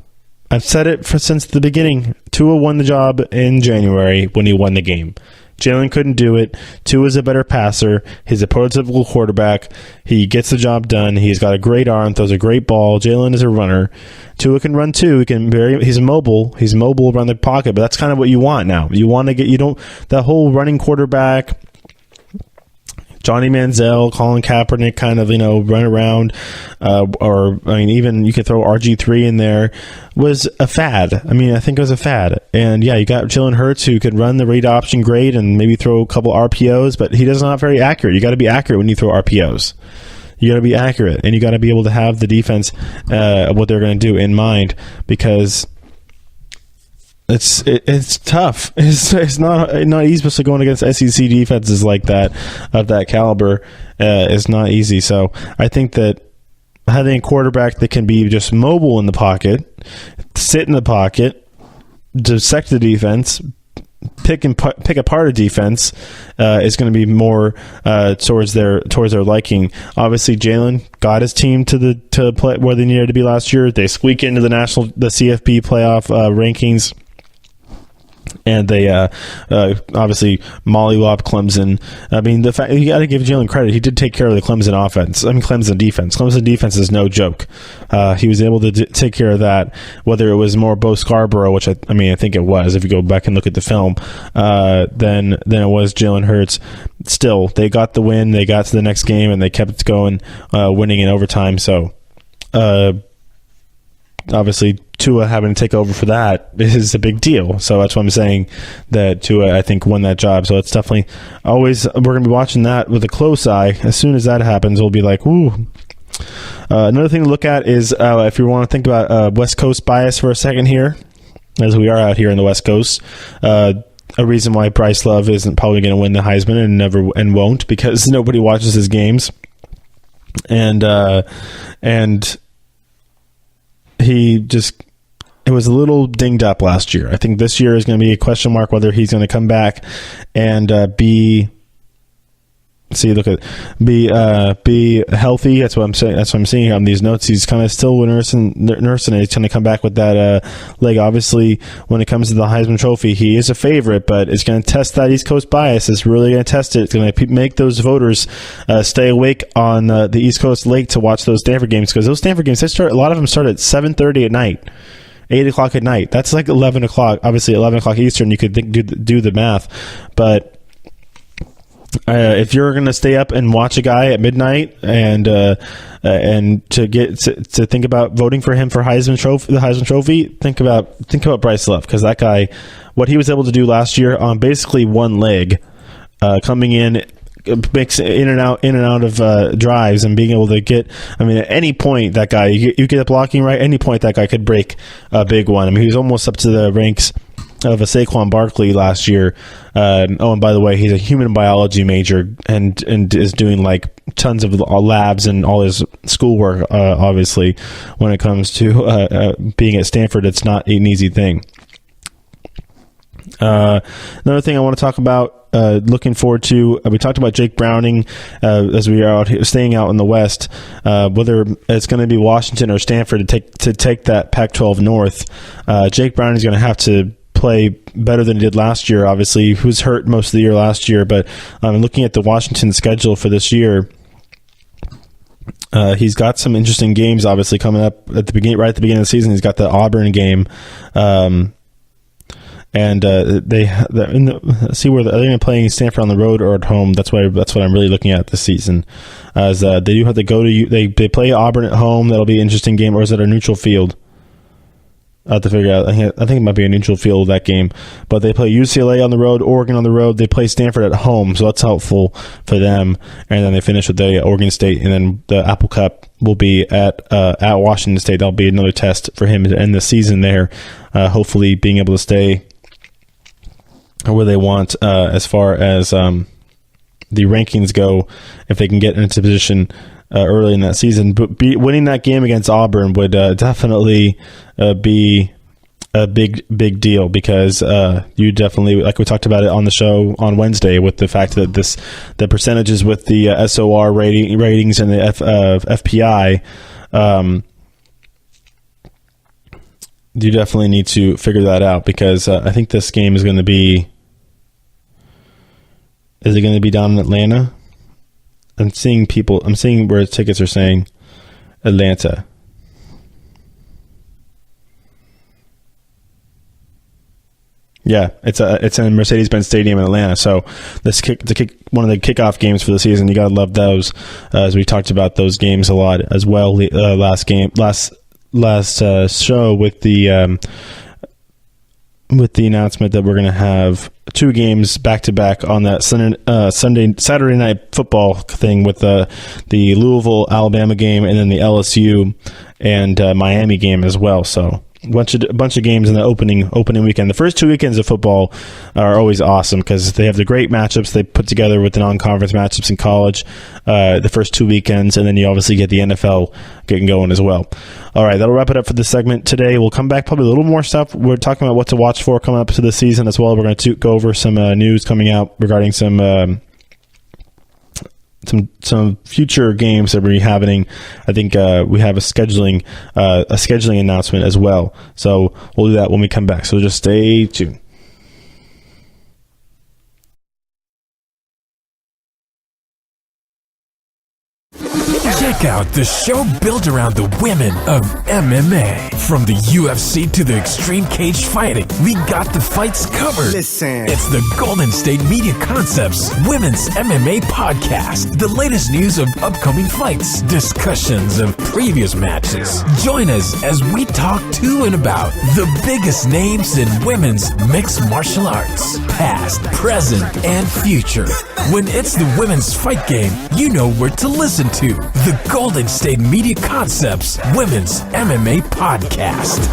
I've said it since the beginning. Tua won the job in January when he won the game. Jalen couldn't do it. Tua's a better passer. He's a prototypical quarterback. He gets the job done. He's got a great arm, throws a great ball. Jalen is a runner. Tua can run too. He's mobile. He's mobile around the pocket, but that's kind of what you want now. That whole running quarterback, Johnny Manziel, Colin Kaepernick kind of, run around, even you could throw RG3 in there, was a fad. I think it was a fad. And yeah, you got Jalen Hurts, who could run the read option great and maybe throw a couple RPOs, but he does not very accurate. You got to be accurate when you throw RPOs. You got to be accurate, and you got to be able to have the defense, what they're going to do in mind, because it's tough. It's not easy, especially going against SEC defenses like that of that caliber. Is not easy. So I think that having a quarterback that can be just mobile in the pocket, sit in the pocket, dissect the defense, pick apart a defense is going to be more towards their liking. Obviously, Jalen got his team to play where they needed to be last year. They squeak into the CFP playoff rankings. And they obviously mollywop Clemson. I mean, the fact you got to give Jalen credit; he did take care of the Clemson offense. I mean, Clemson defense. Clemson defense is no joke. He was able to take care of that. Whether it was more Bo Scarborough, which I think it was. If you go back and look at the film, then it was Jalen Hurts. Still, they got the win. They got to the next game, and they kept it going, winning in overtime. So, obviously, Tua having to take over for that is a big deal. So that's why I'm saying that Tua, I think, won that job. So it's definitely always, we're going to be watching that with a close eye. As soon as that happens, we'll be like, ooh. Another thing to look at is if you want to think about West Coast bias for a second here, as we are out here in the West Coast, a reason why Bryce Love isn't probably going to win the Heisman and won't, because nobody watches his games. And it was a little dinged up last year. I think this year is going to be a question mark whether he's going to come back and be healthy. That's what I'm saying. That's what I'm seeing on these notes. He's kind of still nursing it. He's going to come back with that leg. Obviously, when it comes to the Heisman Trophy, he is a favorite, but it's going to test that East Coast bias. It's really going to test it. It's going to make those voters stay awake on the East Coast late to watch those Stanford games, because those Stanford games, a lot of them start at 7:30 at night. 8 o'clock at night. That's like 11 o'clock. Obviously, 11 o'clock Eastern, you could do the math. But if you're going to stay up and watch a guy at midnight and to think about voting for him for the Heisman Trophy, think about Bryce Love, because that guy, what he was able to do last year on basically one leg, coming in, makes in and out of drives and being able to get, at any point that guy, you get the blocking right, any point that guy could break a big one. He was almost up to the ranks of a Saquon Barkley last year. And by the way, he's a human biology major and is doing like tons of labs and all his schoolwork. Obviously, when it comes to being at Stanford, it's not an easy thing. Another thing I want to talk about, looking forward to, we talked about Jake Browning as we are out here, staying out in the West, whether it's going to be Washington or Stanford to take that Pac-12 North. Jake Browning is going to have to play better than he did last year. Obviously, he was hurt most of the year last year, but looking at the Washington schedule for this year, he's got some interesting games obviously coming up right at the beginning of the season. He's got the Auburn game. And let's see where are they going to play Stanford on the road or at home? That's what I'm really looking at this season. As they do have to go to they play Auburn at home. That'll be an interesting game. Or is it a neutral field? I have to figure out. I think it might be a neutral field, that game. But they play UCLA on the road, Oregon on the road. They play Stanford at home, so that's helpful for them. And then they finish with the Oregon State, and then the Apple Cup will be at Washington State. That'll be another test for him to end the season there. Hopefully, being able to stay where they want as far as the rankings go, if they can get into position early in that season. But winning that game against Auburn would definitely be a big deal, because you definitely, like we talked about it on the show on Wednesday, with the fact that the percentages with the SOR ratings and the FPI, you definitely need to figure that out, because I think this game is going to be. Is it going to be down in Atlanta? I'm seeing where tickets are saying Atlanta. Yeah, it's in Mercedes-Benz Stadium in Atlanta. So one of the kickoff games for the season. You gotta love those. As we talked about those games a lot as well. Last show with the announcement that we're going to have 2 games back to back on that Saturday night football thing, with the Louisville Alabama game and then the LSU and Miami game as well. So bunch of games in the opening weekend. The first 2 weekends of football are always awesome because they have the great matchups they put together with the non-conference matchups in college. The first 2 weekends, and then you obviously get the NFL getting going as well. All right, that'll wrap it up for this segment today. We'll come back probably a little more stuff. We're talking about what to watch for coming up to the season as well. We're going to go over some news coming out regarding some future games that will be happening. I think we have a scheduling announcement as well. So we'll do that when we come back. So just stay tuned. Check out the show built around the women of MMA. From the UFC to the extreme cage fighting, we got the fights covered. Listen. It's the Golden State Media Concepts Women's MMA Podcast. The latest news of upcoming fights, discussions of previous matches. Join us as we talk to and about the biggest names in women's mixed martial arts, past, present, and future. When it's the women's fight game, you know where to listen to. The Golden State Media Concepts Women's MMA Podcast.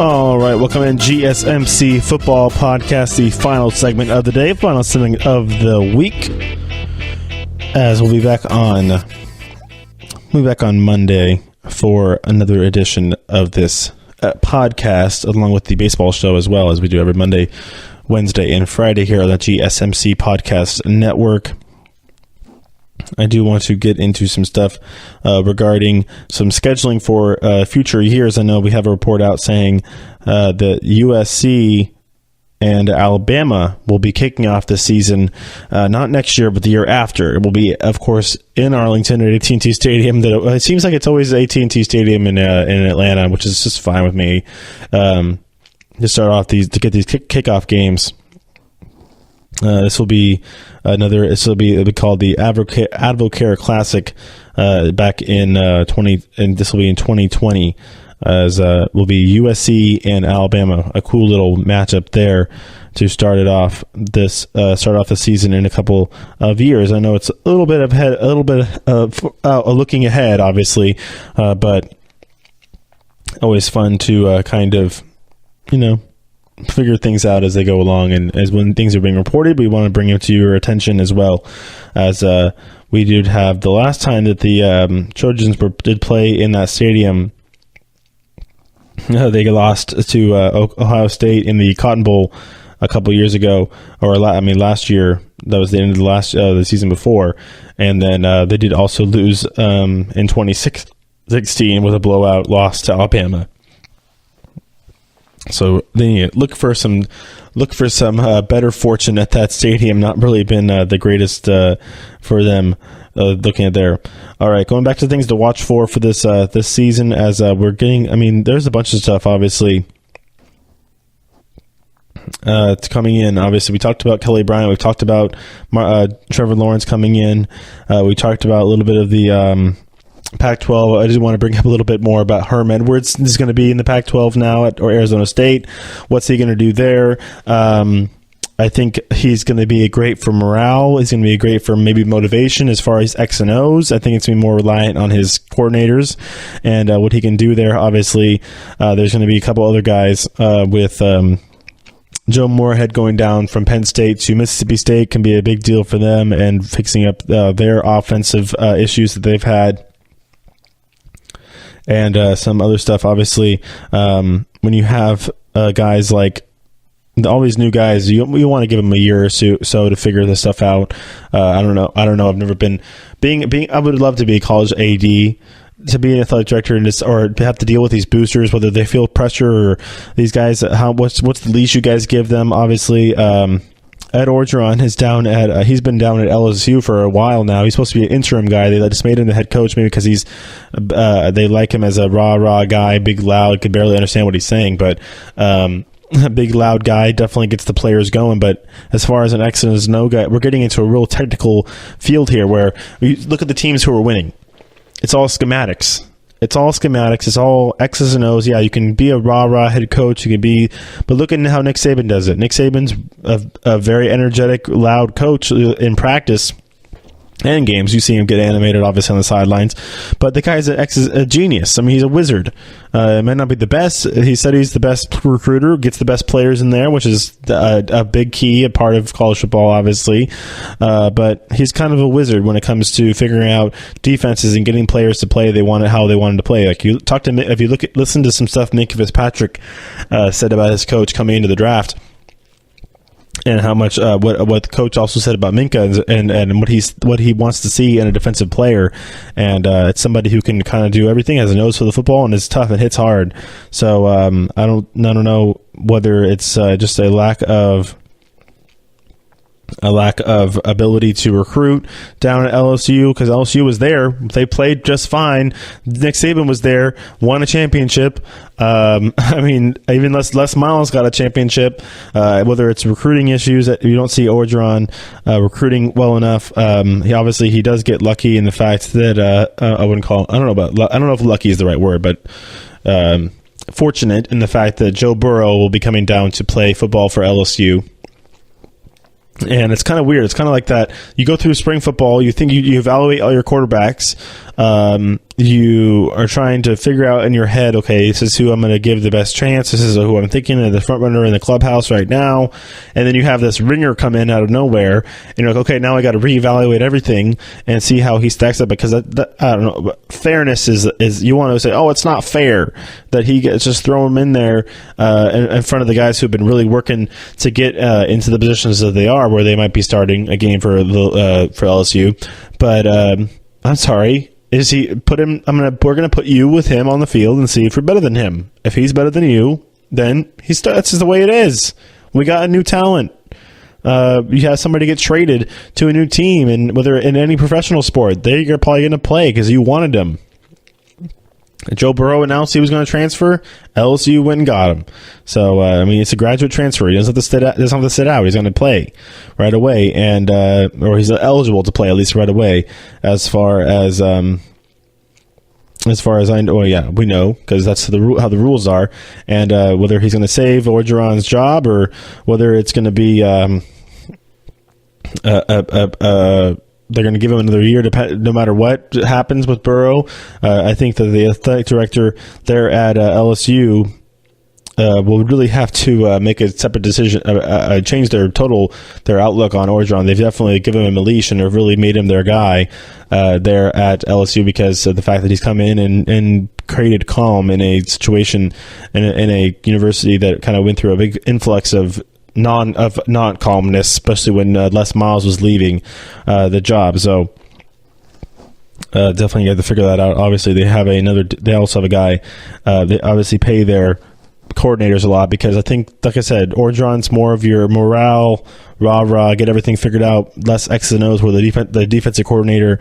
All right, welcome in GSMC Football Podcast, the final segment of the day, final segment of the week. As we'll be back on Monday for another edition of this podcast, along with the baseball show as well, as we do every Monday, Wednesday, and Friday here on the GSMC Podcast Network. I do want to get into some stuff regarding some scheduling for future years. I know we have a report out saying that USC and Alabama will be kicking off the season not next year, but the year after. It will be, of course, in Arlington at AT&T Stadium. It seems like it's always AT&T Stadium in Atlanta, which is just fine with me. To start off to get these kickoff games. This will be it'll be called the Advocare Classic back in and this will be in 2020, as will be USC and Alabama, a cool little matchup there to start off the season in a couple of years. I know it's a little bit of looking ahead, obviously, but always fun to kind of, figure things out as they go along, and as when things are being reported, we want to bring it to your attention as well, as we did have the last time that the Trojans did play in that stadium. They lost to Ohio State in the Cotton Bowl a couple years ago, last year. That was the end of the season before, and then they did also lose in 2016 with a blowout loss to Alabama. So they look for some better fortune at that stadium. Not really been the greatest for them. Looking at there. All right, going back to things to watch for this season, as we're getting. There's a bunch of stuff obviously. It's coming in. Obviously, we talked about Kelly Bryant. We've talked about Trevor Lawrence coming in. We talked about a little bit of the Pac-12. I just want to bring up a little bit more about Herm Edwards. He's going to be in the Pac-12 now at Arizona State. What's he going to do there? I think he's going to be great for morale. He's going to be great for maybe motivation as far as X and O's. I think it's going to be more reliant on his coordinators and what he can do there. Obviously, there's going to be a couple other guys with Joe Moorhead going down from Penn State to Mississippi State can be a big deal for them and fixing up their offensive issues that they've had. And some other stuff, obviously, when you have guys like all these new guys, you want to give them a year or so to figure this stuff out. I don't know. I've never been being. I would love to be a college AD, to be an athletic director, and or have to deal with these boosters, whether they feel pressure or these guys. What's the leash you guys give them? Obviously, Ed Orgeron is down at he's been down at LSU for a while now. He's supposed to be an interim guy. They just made him the head coach maybe because he's they like him as a rah guy, big, loud, could barely understand what he's saying. But a big loud guy, definitely gets the players going. But as far as an X and an O guy, we're getting into a real technical field here where we look at the teams who are winning. It's all schematics. It's all X's and O's. Yeah, you can be a rah-rah head coach. You can be, but look at how Nick Saban does it. Nick Saban's a very energetic, loud coach in practice and games. You see him get animated, obviously, on the sidelines. But the guy's a genius. I mean, he's a wizard. Might not be the best. He said he's the best recruiter, gets the best players in there, which is a big key, a part of college football, obviously. But he's kind of a wizard when it comes to figuring out defenses and getting players to play how they wanted to play. Like you talk to, if you listen to some stuff Minkah Fitzpatrick said about his coach coming into the draft. And how much what the coach also said about Minkah and what he wants to see in a defensive player, and it's somebody who can kind of do everything, has a nose for the football, and is tough and hits hard. So I don't know whether it's just a lack of ability to recruit down at LSU, because LSU was there. They played just fine. Nick Saban was there, won a championship. I mean, even Les Miles got a championship. Whether it's recruiting issues that you don't see Orgeron recruiting well enough. He does get lucky in the fact that I don't know if lucky is the right word, but fortunate in the fact that Joe Burrow will be coming down to play football for LSU. And it's kind of weird. It's kind of like that. You go through spring football. You think you evaluate all your quarterbacks. You are trying to figure out in your head, okay, this is who I'm going to give the best chance. This is who I'm thinking of the front runner in the clubhouse right now. And then you have this ringer come in out of nowhere, and you're like, okay, now I got to reevaluate everything and see how he stacks up. Because I don't know, but fairness is you want to say, oh, it's not fair that he gets just throw him in there in front of the guys who've been really working to get into the positions that they are, where they might be starting a game for LSU. But I'm sorry. Is he put him? We're gonna put you with him on the field and see if you're better than him. If he's better than you, then that's just the way it is. We got a new talent. You have somebody get traded to a new team, and whether in any professional sport, they're probably gonna play because you wanted them. Joe Burrow announced he was going to transfer. LSU went and got him. So it's a graduate transfer. He doesn't have to sit out. He's going to play right away, and or he's eligible to play at least right away. As far as I know, yeah, we know because that's how the rules are. And whether he's going to save Orgeron's job or whether it's going to be they're going to give him another year no matter what happens with Burrow. I think that the athletic director there at LSU will really have to make a separate decision, change their outlook on Orgeron. They've definitely given him a leash and have really made him their guy there at LSU because of the fact that he's come in and created calm in a situation in a university that kind of went through a big influx of non-calmness, especially when Les Miles was leaving the job. So definitely you have to figure that out. Obviously, they also have a guy. They obviously pay their coordinators a lot because I think, like I said, Orgeron's more of your morale, rah-rah, get everything figured out, less X's and O's, where the defensive coordinator,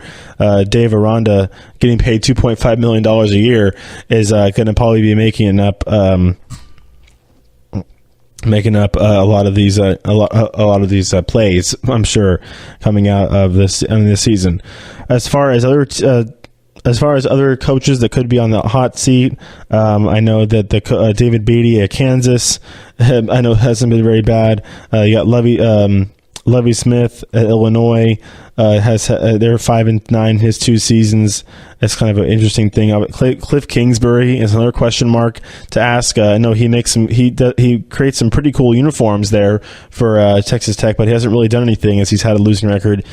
Dave Aranda, getting paid $2.5 million a year, is going to probably be making up a lot of these plays, I'm sure, coming out of this season. As far as other coaches that could be on the hot seat, I know that the David Beatty at Kansas, I know hasn't been very bad. You got Lovie Smith at Illinois. They're 5-9 his 2 seasons. That's kind of an interesting thing. Cliff Kingsbury is another question mark to ask. I know he creates some pretty cool uniforms there for Texas Tech, but he hasn't really done anything as he's had a losing record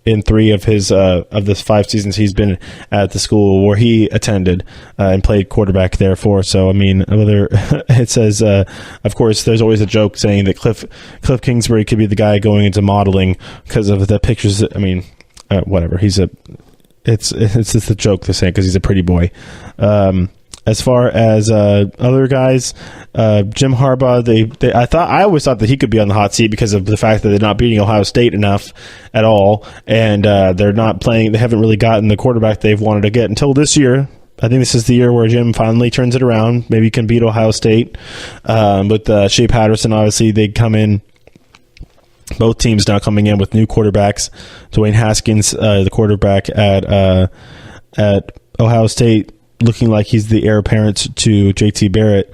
in 3 of his of the 5 seasons he's been at the school where he attended and played quarterback there for. So I mean, whether it says, of course, there's always a joke saying that Cliff Kingsbury could be the guy going into modeling because of the pictures. I mean, whatever. It's just a joke they're saying because he's a pretty boy. As far as other guys, Jim Harbaugh, I always thought that he could be on the hot seat because of the fact that they're not beating Ohio State enough at all, and they're not playing. They haven't really gotten the quarterback they've wanted to get until this year. I think this is the year where Jim finally turns it around. Maybe can beat Ohio State. With Shea Patterson, obviously, they come in. Both teams now coming in with new quarterbacks. Dwayne Haskins, the quarterback at Ohio State, looking like he's the heir apparent to JT Barrett.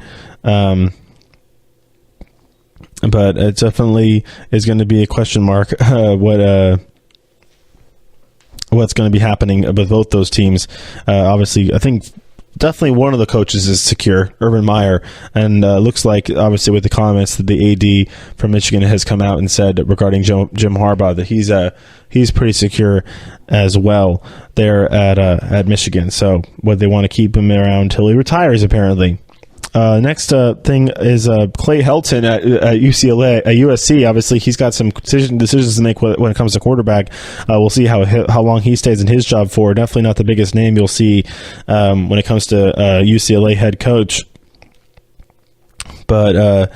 But it definitely is going to be a question mark what's going to be happening with both those teams. Obviously, I think definitely one of the coaches is secure, Urban Meyer, and looks like, obviously, with the comments that the AD from Michigan has come out and said regarding Jim Harbaugh, that he's pretty secure as well there at Michigan. So, what they want to keep him around until he retires, apparently. Next thing is Clay Helton at USC. Obviously, he's got some decisions to make when it comes to quarterback. We'll see how long he stays in his job for. Definitely not the biggest name you'll see when it comes to UCLA head coach. But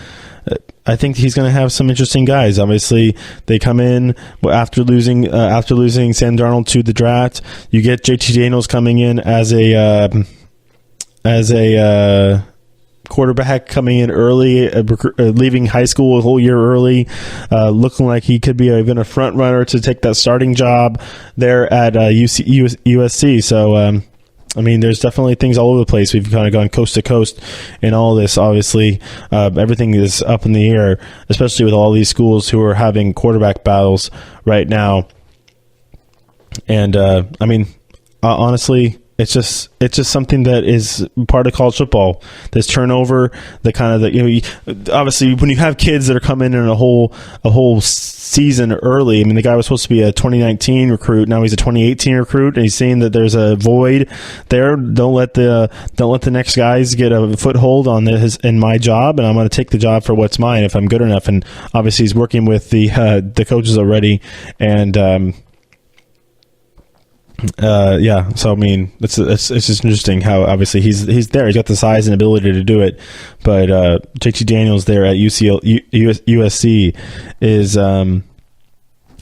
I think he's going to have some interesting guys. Obviously, they come in after losing Sam Darnold to the draft. You get JT Daniels coming in as a quarterback coming in early, leaving high school a whole year early, looking like he could be even a front runner to take that starting job there at USC. So, there's definitely things all over the place. We've kind of gone coast to coast in all this. Obviously, everything is up in the air, especially with all these schools who are having quarterback battles right now. And, honestly, It's just something that is part of college football. This turnover, obviously when you have kids that are coming in a whole season early. The guy was supposed to be a 2019 recruit. Now he's a 2018 recruit, and he's saying that there's a void there. Don't let the next guys get a foothold on this in my job, and I'm going to take the job for what's mine if I'm good enough. And obviously he's working with the coaches already, and so it's just interesting how obviously he's there. He's got the size and ability to do it, but JT Daniels there at USC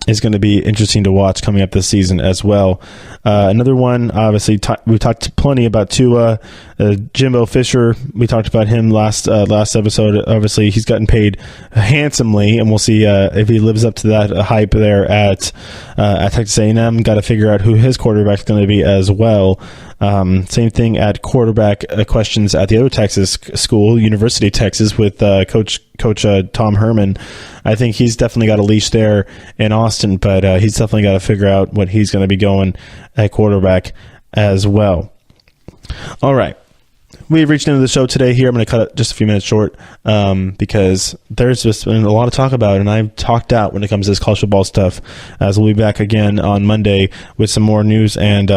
is going to be interesting to watch coming up this season as well. Another one, obviously, we talked plenty about Tua, Jimbo Fisher. We talked about him last episode. Obviously, he's gotten paid handsomely, and we'll see if he lives up to that hype there at Texas A&M. Got to figure out who his quarterback is going to be as well. Same thing at quarterback questions at the other Texas school, University of Texas, with Coach Tom Herman. I think he's definitely got a leash there in Austin, but he's definitely got to figure out what he's going to be going at quarterback as well. All right. We've reached the end of the show today here. I'm going to cut it just a few minutes short because there's just been a lot to talk about, and I've talked out when it comes to this college football stuff. As we'll be back again on Monday with some more news and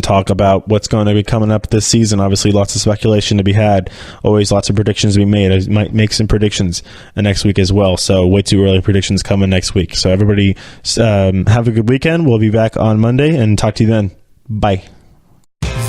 talk about what's going to be coming up this season. Obviously, lots of speculation to be had. Always lots of predictions to be made. I might make some predictions next week as well. So way too early predictions coming next week. So everybody have a good weekend. We'll be back on Monday and talk to you then. Bye.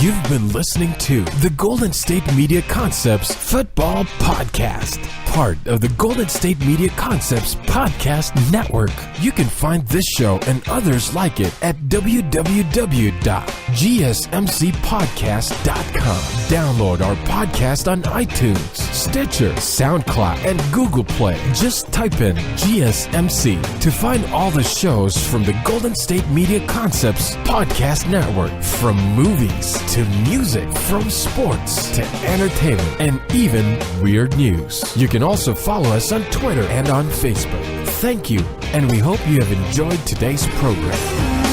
You've been listening to the Golden State Media Concepts Football Podcast, part of the Golden State Media Concepts Podcast Network. You can find this show and others like it at www.gsmcpodcast.com. Download our podcast on iTunes, Stitcher, SoundCloud, and Google Play. Just type in GSMC to find all the shows from the Golden State Media Concepts Podcast Network, from movies to music, from sports to entertainment, and even weird news. You can also follow us on Twitter and on Facebook. Thank you, and we hope you have enjoyed today's program.